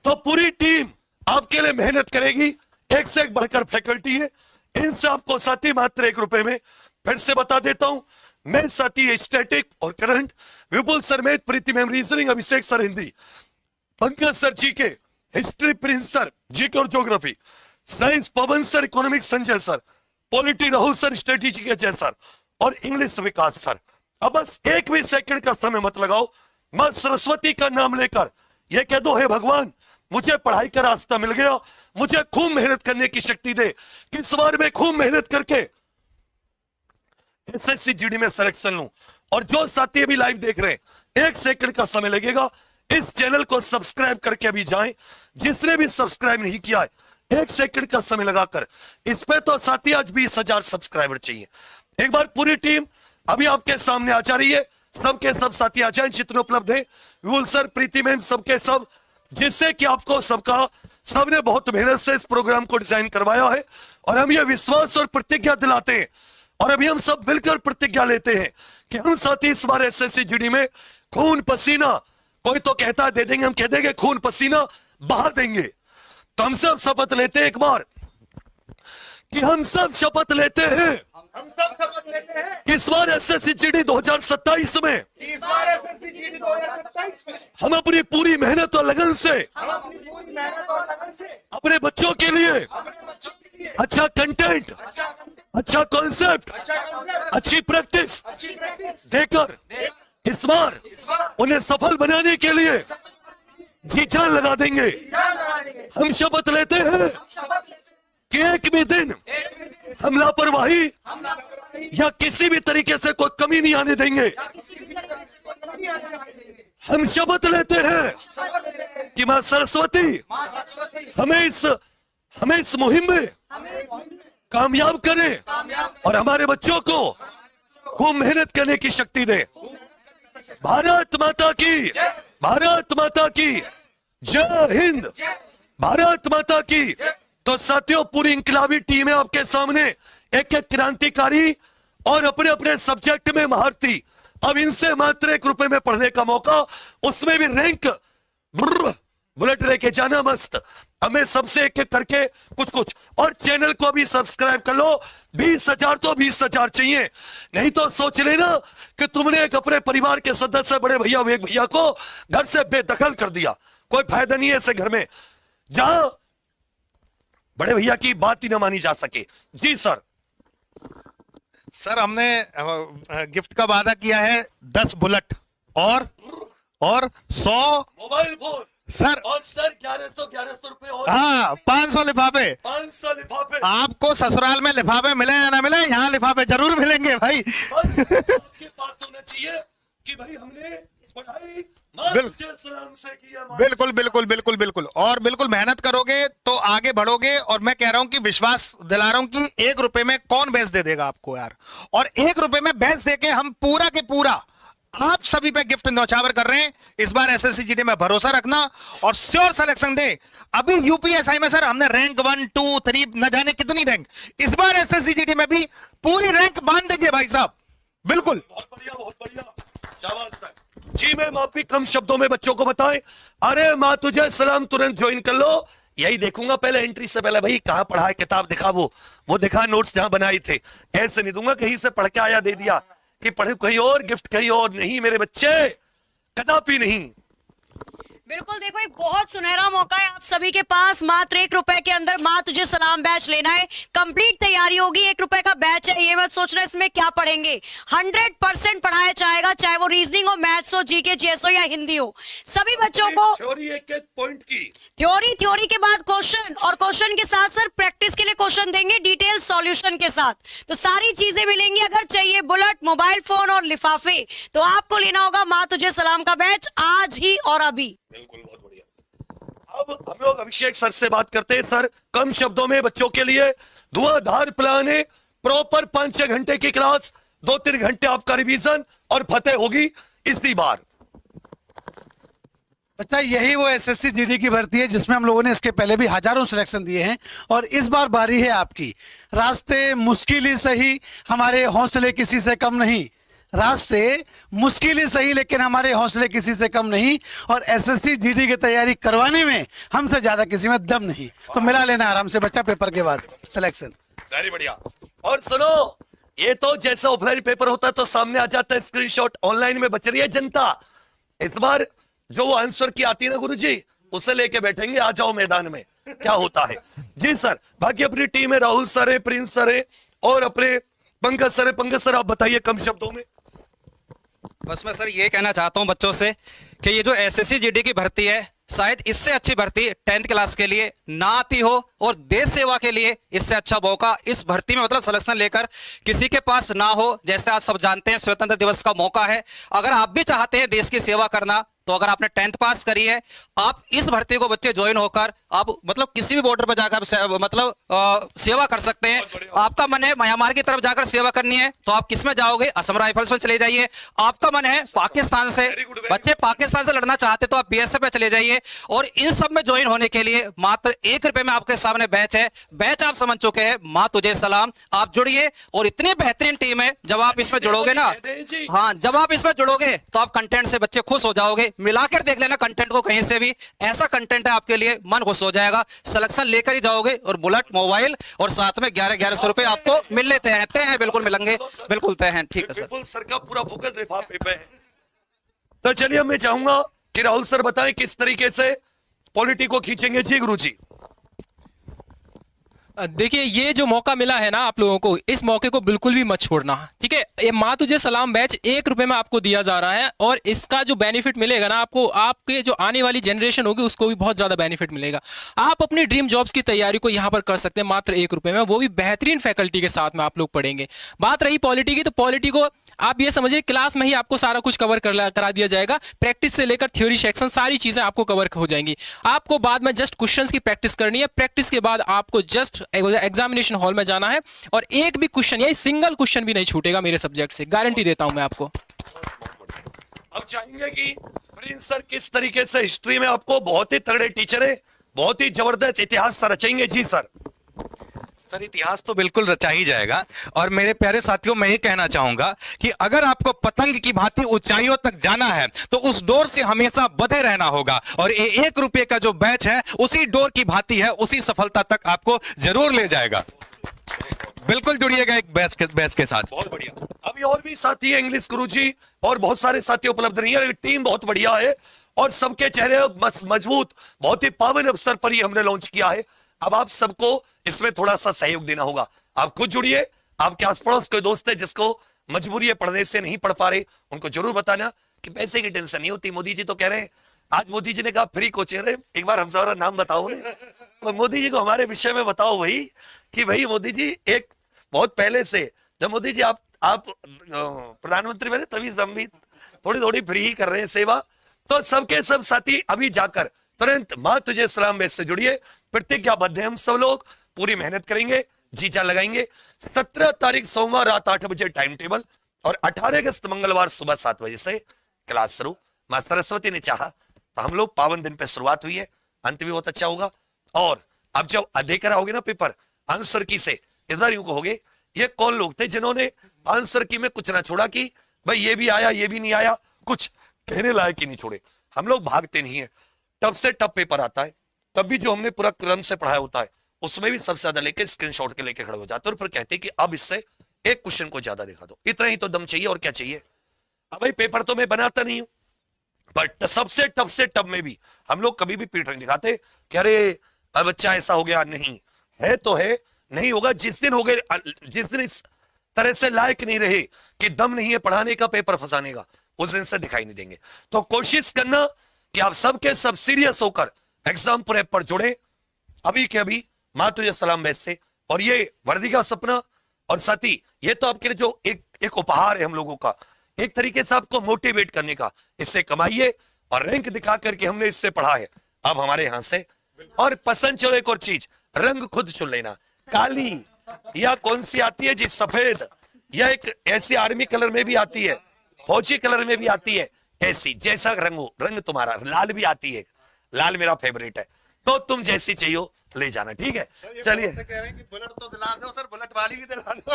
तो पूरी टीम आपके लिए मेहनत करेगी। एक से एक बढ़कर फैकल्टी है, इनसे आपको साथी मात्र 1 रुपए में। फिर से बता देता हूं, मैं साथी स्टैटिक और current, Vipul sir math, Preeti ma'am reasoning, Abhishek sir Hindi, Pankaj sir GK, history Prince sir GK और geography, science Pawan sir economics, Sanjay sir polity, Rahul sir strategy के अजय सर और इंग्लिश विकास सर। अब बस 1 भी सेकंड का समय मत लगाओ, मां सरस्वती का नाम लेकर यह कह दो, हे भगवान मुझे पढ़ाई का रास्ता मिल गया, मुझे खूब मेहनत करने की शक्ति दे कि इस बार मैं खूब मेहनत करके एसएससी जीडी में सिलेक्शन लूं। और जो साथी अभी लाइव देख रहे हैं, 1 सेकंड का समय लगेगा, इस चैनल को सब्सक्राइब करके अभी जाएं। जिसने भी सब्सक्राइब नहीं किया है, 1 सेकंड का समय लगाकर इस पे तो साथी आज 20,000 सब्सक्राइबर चाहिए। एक बार पूरी टीम अभी आपके सामने आ जा रही है, सबके सब साथी आ जाएं जितने उपलब्ध है, विपुल सर, प्रीति मैम, सबके सब, जिससे कि आपको सबने बहुत मेहनत से इस प्रोग्राम को डिजाइन करवाया है। और हम ये विश्वास और प्रतिज्ञा दिलाते हैं, और अभी हम सब मिलकर प्रतिज्ञा लेते हैं कि हम साथी इस बार एसएससी जीडी में खून पसीना, कोई तो कहता है दे देंगे, हम कह देंगे खून पसीना बहा देंगे। तो हम सब शपथ लेते हैं एक बार कि हम सब शपथ लेते हैं कि इस बार एसएससी जीडी 2027 में हम अपनी पूरी मेहनत और लगन से अपने बच्चों के लिए अच्छा कंटेंट, अच्छा कॉन्सेप्ट, अच्छी प्रैक्टिस देकर इस बार उन्हें सफल बनाने के लिए जी जान लगा देंगे। हम शपथ लेते हैं कि एक भी दिन हम लापरवाही या किसी भी तरीके से कोई कमी नहीं आने देंगे। हम शपथ लेते हैं कि मां सरस्वती हमें इस मुहिम में कामयाब करे और हमारे बच्चों को खूब मेहनत करने की शक्ति दे। भारत माता की, भारत माता की जय हिंद, भारत माता की। तो साथियों, पूरी इंकलाबी टीम है आपके सामने, एक एक क्रांतिकारी और अपने अपने सब्जेक्ट में महारथी। अब इनसे मात्र 1 रुपए में पढ़ने का मौका, उसमें भी रैंक बुलेट लेके जाना मस्त। हमें सबसे एक एक करके कुछ और चैनल को भी सब्सक्राइब कर लो। 20,000 तो 20,000 चाहिए, नहीं तो सोच लेना कि तुमने एक अपने परिवार के सदस्य बड़े भैया वेग भैया को घर से बेदखल कर दिया। कोई फायदा नहीं है ऐसे घर में जहां बड़े भैया की बात ही ना मानी जा सके। जी सर। सर, हमने गिफ्ट का वादा किया है 10 बुलेट और 100 मोबाइल फोन सर, और सर 1100 रुपए और, हाँ 500 लिफाफे। 500 लिफाफे। आपको ससुराल में लिफाफे मिले या ना मिले, यहाँ लिफाफे जरूर मिलेंगे भाई। बस आपके पास होना चाहिए कि भाई हमने पढ़ाई सलाम से किया। बिल्कुल बिल्कुल बिल्कुल बिल्कुल, और बिल्कुल मेहनत करोगे तो आगे बढ़ोगे। और मैं कह रहा हूं कि विश्वास दिला रहा हूं कि 1 रुपए में कौन बैच दे देगा आपको यार, और 1 रुपए में बैच देके हम पूरा के पूरा आप सभी पे गिफ्ट न्यौछावर कर रहे हैं। इस बार एसएससी जीडी में भरोसा रखना और श्योर सिलेक्शन दे। अभी यूपीएसआई में सर हमने रैंक 1 2 3 न जाने कितनी रैंक, इस बार एसएससी जीडी में भी पूरी रैंक बांध देंगे भाई साहब। बिल्कुल, बहुत बढ़िया, बहुत बढ़िया, शाबाश सर। जी मैम, आप भी कम शब्दों में बच्चों को बताएं। अरे माँ तुझे सलाम, तुरंत ज्वाइन कर लो। यही देखूंगा पहले एंट्री से पहले, भाई कहाँ पढ़ा है, किताब दिखा, वो दिखा, नोट्स जहां बनाए थे। ऐसे नहीं दूंगा कहीं से पढ़ के आया दे दिया कि पढ़े कहीं और, गिफ्ट कहीं और। नहीं मेरे बच्चे, कदापि नहीं। बिल्कुल, देखो एक बहुत सुनहरा मौका है आप सभी के पास। मात्र 1 रुपए के अंदर माँ तुझे सलाम बैच लेना है। कंप्लीट तैयारी होगी, 1 रुपए का बैच है। ये मत सोचना इसमें क्या पढ़ेंगे, 100% पढ़ाया जाएगा, चाहे वो रीजनिंग हो, मैथ्स हो, जीके जीएस हो या हिंदी हो। सभी बच्चों को थ्योरी एक पॉइंट की थ्योरी के बाद क्वेश्चन, और क्वेश्चन के साथ सर प्रैक्टिस के लिए क्वेश्चन देंगे डिटेल सॉल्यूशन के साथ। तो सारी चीजें मिलेंगी। अगर चाहिए बुलेट, मोबाइल फोन और लिफाफे, तो आपको लेना होगा माँ तुझे सलाम का बैच आज ही और अभी। बिल्कुल, बहुत बढ़िया। अब हम लोग अभिषेक सर से बात करते हैं। सर, कम शब्दों में बच्चों के लिए धुआंधार प्लान है, प्रॉपर 5-6 घंटे की क्लास, 2-3 घंटे आपका रिवीजन और फतेह होगी इसी बार। अच्छा, यही वो एसएससी जीडी की भर्ती है जिसमें हम लोगों ने इसके पहले भी हजारों सिलेक्शन दिए हैं, और इस बार बारी है आपकी। रास्ते मुश्किल ही सही, हमारे हौसले किसी से कम नहीं। रास्ते मुश्किल ही सही, लेकिन हमारे हौसले किसी से कम नहीं, और एसएससी जीडी की तैयारी करवाने में हमसे ज्यादा किसी में दम नहीं। तो मिला लेना आराम से बच्चा पेपर के बाद सिलेक्शन। वेरी बढ़िया। और सुनो, ये तो जैसा ऑफलाइन पेपर होता है तो सामने आ जाता है स्क्रीनशॉट, ऑनलाइन में बच रही है जनता। इस बार जो वो आंसर की आती है ना गुरुजी, उसे लेके बैठेंगे, आ जाओ मैदान में, क्या होता है। जी सर, बाकी अपनी टीम है, राहुल सर है, प्रिंस सर है और अपने पंकज सर है। पंकज सर आप बताइए कम शब्दों में। बस मैं सर ये कहना चाहता हूं बच्चों से कि ये जो एसएससी जीडी की भर्ती है, शायद इससे अच्छी भर्ती 10th क्लास के लिए ना आती हो, और देश सेवा के लिए इससे अच्छा मौका इस भर्ती में मतलब सिलेक्शन लेकर किसी के पास ना हो। जैसे आप सब जानते हैं स्वतंत्रता दिवस का मौका है, अगर आप भी चाहते हैं देश की सेवा करना, तो अगर आपने 10th पास करी है, आप इस भर्ती को बच्चे ज्वाइन होकर आप मतलब किसी भी बॉर्डर पर जाकर सेवा कर सकते हैं। आपका मन है म्यांमार की तरफ जाकर सेवा करनी है, तो आप किस में जाओगे? असम राइफल्स में चले जाइए। आपका मन है पाकिस्तान से, बच्चे पाकिस्तान से लड़ना चाहते तो आप बीएसएफ में चले जाइए। और इन सब में ज्वाइन होने के लिए मात्र 1 रुपए में आपके सामने बैच है। बैच आप समझ चुके हैं, माँ तुझे सलाम। आप जुड़िए, और इतनी बेहतरीन टीम है, जब आप इसमें जुड़ोगे ना, हाँ जब आप इसमें जुड़ोगे तो आप कंटेंट से बच्चे खुश हो जाओगे। मिलाकर देख लेना कंटेंट को कहीं से भी, ऐसा कंटेंट है आपके लिए, मन खुश हो जाएगा। सिलेक्शन लेकर ही जाओगे, और बुलेट मोबाइल और साथ में 1100 रुपए आपको मिल लेते हैं। तय हैं, बिल्कुल मिलेंगे, बिल्कुल तय हैं। ठीक है सर, बिल्कुल सर का पूरा फोकस लिफाफे पे है। तो चलिए मैं चाहूंगा कि राहुल सर बताएं किस तरीके से पॉलिटी को खींचेंगे। जी गुरुजी। देखिए, ये जो मौका मिला है ना आप लोगों को, इस मौके को बिल्कुल भी मत छोड़ना, ठीक है। ये माँ तुझे सलाम बैच 1 रुपए में आपको दिया जा रहा है, और इसका जो बेनिफिट मिलेगा ना आपको, आपके जो आने वाली जनरेशन होगी उसको भी बहुत ज्यादा बेनिफिट मिलेगा। आप अपनी ड्रीम जॉब्स की तैयारी को यहाँ पर कर सकते हैं मात्र 1 रुपए में, वो भी बेहतरीन फैकल्टी के साथ में आप लोग पढ़ेंगे। बात रही पॉलिटी की, तो पॉलिटी को आप ये समझिए क्लास में ही आपको सारा कुछ कवर करा दिया जाएगा। प्रैक्टिस से लेकर थ्योरी सेक्शन सारी चीजें आपको कवर हो जाएंगी। आपको बाद में जस्ट क्वेश्चंस की प्रैक्टिस करनी है। प्रैक्टिस के बाद आपको जस्ट एग्जामिनेशन हॉल में जाना है, और एक भी क्वेश्चन या सिंगल क्वेश्चन भी नहीं छूटेगा मेरे सब्जेक्ट से, गारंटी देता हूं मैं आपको। अब चाहेंगे कि प्रिंस सर किस तरीके से हिस्ट्री में आपको बहुत ही तगड़े टीचर है, बहुत ही जबरदस्त इतिहास रचेंगे। जी सर। सर इतिहास तो बिल्कुल रचा ही जाएगा, और मेरे प्यारे साथियों मैं ये कहना चाहूंगा कि अगर आपको पतंग की भांति ऊंचाइयों तक जाना है तो उस डोर से हमेशा बंधे रहना होगा, और ये 1 रुपए का जो बैच है उसी डोर की भांति है, उसी सफलता तक आपको जरूर ले जाएगा। बिल्कुल जुड़िएगा एक बैच के साथ। बहुत बढ़िया। अभी और भी साथी है इंग्लिश गुरुजी, और बहुत सारे साथी उपलब्ध नहीं है। टीम बहुत बढ़िया है, और सबके चेहरे मजबूत, बहुत ही पावन अवसर पर ही हमने लॉन्च किया है। अब आप सबको इसमें थोड़ा सा सहयोग देना होगा। आप खुद जुड़िए, आपके आस पड़ोस कोई दोस्त है जिसको मजबूरी है पढ़ने से नहीं पढ़ पा रहे, उनको जरूर बताना कि पैसे की टेंशन नहीं होती। मोदी जी तो कह रहे हैं, आज मोदी जी ने कहा फ्री कोचिंग है। एक बार हम सारा नाम बताओ तो मोदी जी को हमारे विषय में बताओ वही कि भाई मोदी जी एक बहुत पहले से, जब मोदी जी आप प्रधानमंत्री बने तभी हम भी थोड़ी थोड़ी फ्री ही कर रहे हैं सेवा। तो सबके सब साथी अभी जाकर तुरंत माँ तुझे सलाम बैच से जुड़िए। प्रतिज्ञाबद्ध हैं हम सब लोग, पूरी मेहनत करेंगे, जी जान लगाएंगे। 17 तारीख सोमवार रात 8 बजे टाइम टेबल, और 18 अगस्त मंगलवार सुबह 7 बजे से क्लास शुरू। मां सरस्वती ने चाहा तो हम लोग पावन दिन पे शुरुआत हुई है, अंत भी बहुत अच्छा होगा। और अब जब देकर आओगे ना पेपर आंसर की से, इधर यूं कहोगे ये कौन लोग थे जिन्होंने आंसर की में कुछ ना छोड़ा कि भाई ये भी आया ये भी नहीं आया, कुछ कहने लायक ही नहीं छोड़े। हम लोग भागते नहीं है, टफ से टफ पेपर आता है तब भी जो हमने पूरा क्रम से पढ़ाया होता है उसमें भी सबसे ज्यादा लेके स्क्रीनशॉट के लेके खड़े हो जाते हैं, और फिर कहते हैं कि अब इससे एक क्वेश्चन को ज्यादा दिखा दो। इतना ही तो दम चाहिए, और क्या चाहिए। अब भाई पेपर तो मैं बनाता नहीं हूं, बट सबसे टफ से टफ में भी हम लोग कभी भी पीठ नहीं दिखाते कि अरे अब बच्चा ऐसा हो गया। नहीं है तो है, नहीं होगा। जिस दिन हो गए, जिस दिन इस तरह से लायक नहीं रहे कि दम नहीं है पढ़ाने का, पेपर फंसाने का, उस दिन से दिखाई नहीं देंगे। तो कोशिश करना कि आप सबके सब सीरियस होकर एग्जाम प्रेप पर जुड़े अभी के अभी माँ तुझे सलाम बैच से। और ये वर्दी का सपना, और साथ ही ये तो आपके लिए जो एक उपहार है हम लोगों का, एक तरीके से आपको मोटिवेट करने का। इससे कमाइए, और रैंक दिखा करके हमने इससे पढ़ा है, अब हमारे यहां से। और पसंद चलो एक और चीज, रंग खुद चुन लेना, काली या कौन सी आती है जी, सफेद, या एक ऐसी आर्मी कलर में भी आती है, फौजी कलर में भी आती है, ऐसी जैसा रंग हो, रंग तुम्हारा। लाल भी आती है, लाल मेरा फेवरेट है, तो तुम जैसी चाहिए ले जाना, ठीक है? चलिए, कह रहे हैं कि बुलेट तो दिला दो सर, बुलेट वाली भी दिला दो।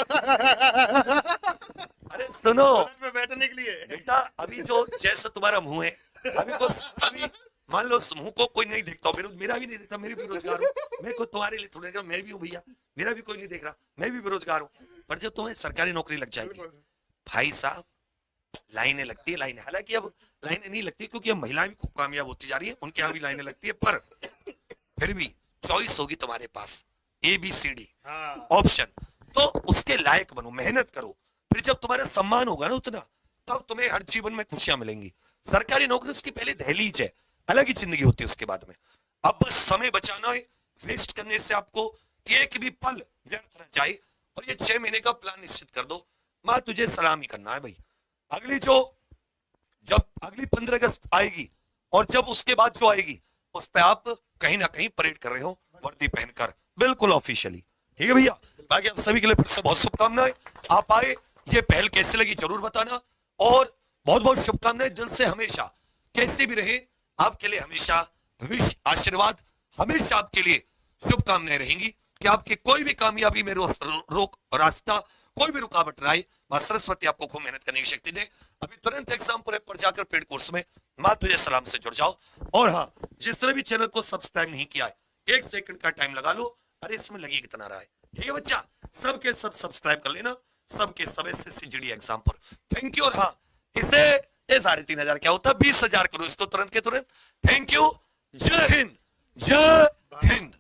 अरे सुनो बुलेट पे बैठने के लिए। बेटा, अभी जो जैसा तुम्हारा मुंह है, अभी मान लो मुंह को कोई नहीं देखता, मेरा भी नहीं देखता, मैं भी बेरोजगार हूँ। मैं को तुम्हारे लिए थोड़ा, मैं भी हूँ भैया, मेरा भी कोई नहीं देख रहा, मैं भी बेरोजगार हूँ। पर जब तुम्हें सरकारी नौकरी लग जाएगी भाई साहब, लाइनें लगती है, लाइनें। हालांकि अब लाइनें नहीं लगती क्योंकि अब महिलाएं भी खूब कामयाब होती जा रही है, उनके यहाँ भी लाइनें लगती है, पर फिर भी चॉइस होगी तुम्हारे पास, ABCD ऑप्शन। तो उसके लायक बनो, मेहनत करो, फिर जब तुम्हारा सम्मान होगा ना उतना, तब तुम्हें हर जीवन में खुशियां मिलेंगी। सरकारी नौकरी उसकी पहले दहलीज है, अलग ही जिंदगी होती है उसके बाद में। अब बस समय बचाना है, वेस्ट करने से आपको एक भी पल व्यर्थ न जाए। और ये 6 महीने का प्लान निश्चित कर दो, माँ तुझे सलाम ही करना है भाई। जब अगली 15 अगस्त आएगी और जब उसके बाद जो आएगी, उस पे आप कहीं ना कहीं परेड कर रहे हो वर्दी पहनकर, बिल्कुल ऑफिशियली, ठीक है भैया? बाकी आप सभी के लिए फिर से बहुत शुभकामनाएं। आप आए, ये पहल कैसे लगी जरूर बताना, और बहुत बहुत शुभकामनाएं दिल से। हमेशा कैसे भी रहे, आपके लिए हमेशा विश, आशीर्वाद, हमेशा आपके लिए शुभकामनाएं रहेंगी कि आपकी कोई भी कामयाबी में रोक रास्ता, कोई भी रुकावट ना आए। मां सरस्वती आपको खूब मेहनत करने की शक्ति दे। अभी तुरंत एग्जाम पर जाकर पेड कोर्स में मां तुझे सलाम से जुड़ जाओ। और हाँ, जिस तरह भी चैनल को सब्सक्राइब नहीं किया है, 1 सेकंड का टाइम लगा लो। अरे इसमें लगी कितना रहा है, ठीक है बच्चा? सबके सब सब्सक्राइब कर लेना, सबके सब SSC GD एग्जाम पर। Thank you. और हाँ, इसे 3,500 क्या होता है, 20,000 करो इसको तुरंत के तुरंत। Thank you. जय हिंद, जय हिंद।